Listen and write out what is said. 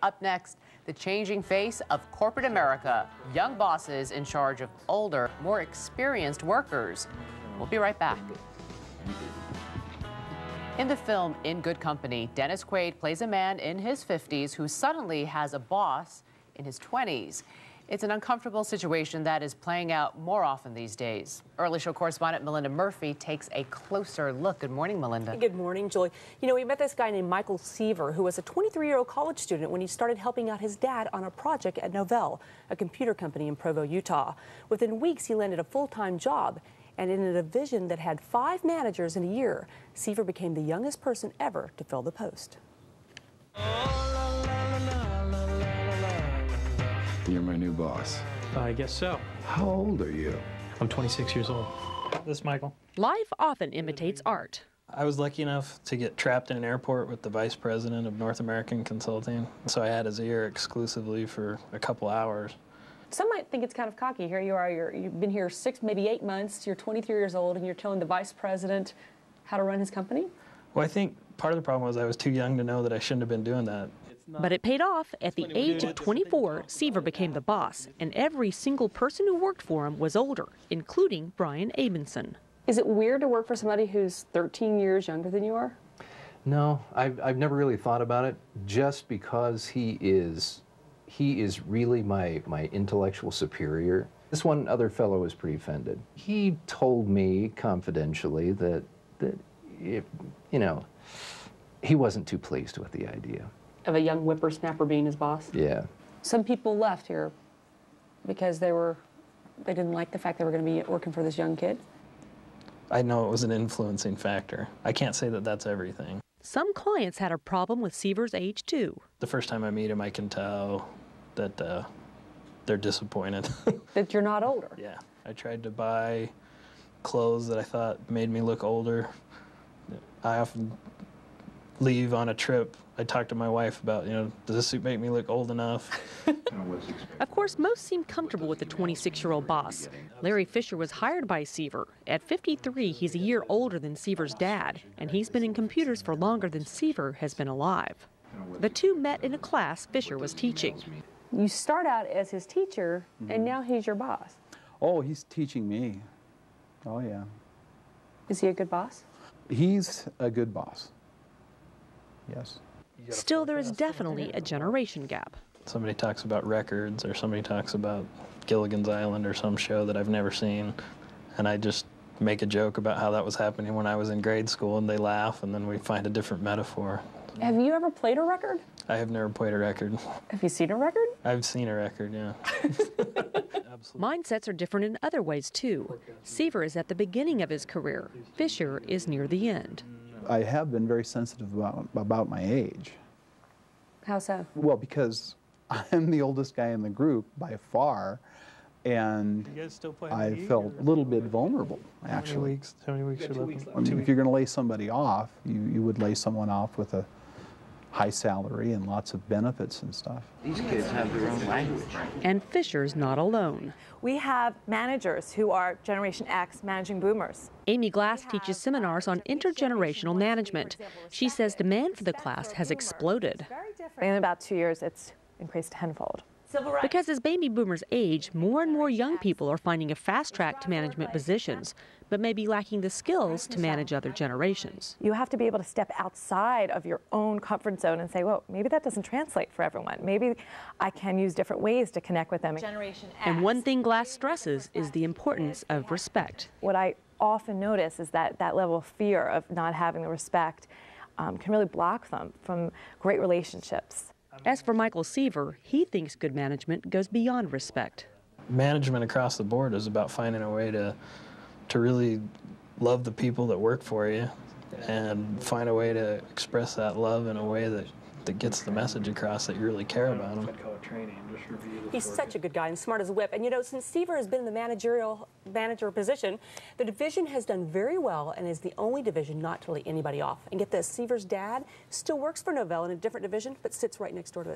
Up next, the changing face of corporate America. Young bosses in charge of older, more experienced workers. We'll be right back. In the film In Good Company, Dennis Quaid plays a man in his 50s who suddenly has a boss in his 20s. It's an uncomfortable situation that is playing out more often these days. Early Show correspondent Melinda Murphy takes a closer look. Good morning, Melinda. Good morning, Julie. You know, we met this guy named Michael Seaver, who was a 23-year-old college student when he started helping out his dad on a project at Novell, a computer company in Provo, Utah. Within weeks, he landed a full-time job. And in a division that had 5 managers in a year, Seaver became the youngest person ever to fill the post. You're my new boss. I guess so. How old are you? I'm 26 years old. This is Michael. Life often imitates art. I was lucky enough to get trapped in an airport with the vice president of North American Consulting, so I had his ear exclusively for a couple hours. Some might think it's kind of cocky. Here you are, you've been here 6, maybe 8 months, you're 23 years old, and you're telling the vice president how to run his company? Well, I think part of the problem was I was too young to know that I shouldn't have been doing that. But it paid off. At the age of 24, Seaver became the boss, and every single person who worked for him was older, including Bryan Amundson. Is it weird to work for somebody who's 13 years younger than you are? No, I've never really thought about it, just because he is really my intellectual superior. This one other fellow was pretty offended. He told me confidentially that if, you know, he wasn't too pleased with the idea. Of a young whippersnapper being his boss? Yeah. Some people left here because they didn't like the fact they were going to be working for this young kid. I know it was an influencing factor. I can't say that that's everything. Some clients had a problem with Seaver's age, too. The first time I meet him, I can tell that they're disappointed. That you're not older? Yeah. I tried to buy clothes that I thought made me look older. I often leave on a trip. I talk to my wife about, you know, does this suit make me look old enough? Of course, most seem comfortable with the 26-year-old boss. Larry Fisher was hired by Seaver. At 53, he's a year older than Seaver's dad, and he's been in computers for longer than Seaver has been alive. The two met in a class Fisher was teaching. You start out as his teacher, and now he's your boss. Oh, he's teaching me. Oh, yeah. Is he a good boss? He's a good boss. Yes. Still, there is definitely a generation gap. Somebody talks about records, or somebody talks about Gilligan's Island or some show that I've never seen, and I just make a joke about how that was happening when I was in grade school, and they laugh, and then we find a different metaphor. Have you ever played a record? I have never played a record. Have you seen a record? I've seen a record, yeah. Mindsets are different in other ways, too. Seaver is at the beginning of his career. Fisher is near the end. I have been very sensitive about my age. How so? Well, because I'm the oldest guy in the group by far, and You guys still play I league, felt or- a little bit vulnerable, actually. How many weeks are left? I mean, if you're going to lay somebody off, you would lay someone off with a high salary and lots of benefits and stuff. These kids have their own language. And Fisher's not alone. We have managers who are Generation X managing boomers. Amy Glass teaches seminars on intergenerational management. She says demand for the class has exploded. In about 2 years, it's increased tenfold. Because as baby boomers age, more and more young people are finding a fast track to management positions, but may be lacking the skills to manage other generations. You have to be able to step outside of your own comfort zone and say, well, maybe that doesn't translate for everyone. Maybe I can use different ways to connect with them. And one thing Glass stresses is the importance of respect. What I often notice is that level of fear of not having the respect can really block them from great relationships. As for Michael Seaver, he thinks good management goes beyond respect. Management across the board is about finding a way to really love the people that work for you and find a way to express that love in a way that gets the message across that you really care about them. He's such a good guy and smart as a whip. And you know, since Seaver has been in the manager position, the division has done very well and is the only division not to lay anybody off. And get this, Seaver's dad still works for Novell in a different division, but sits right next door to it.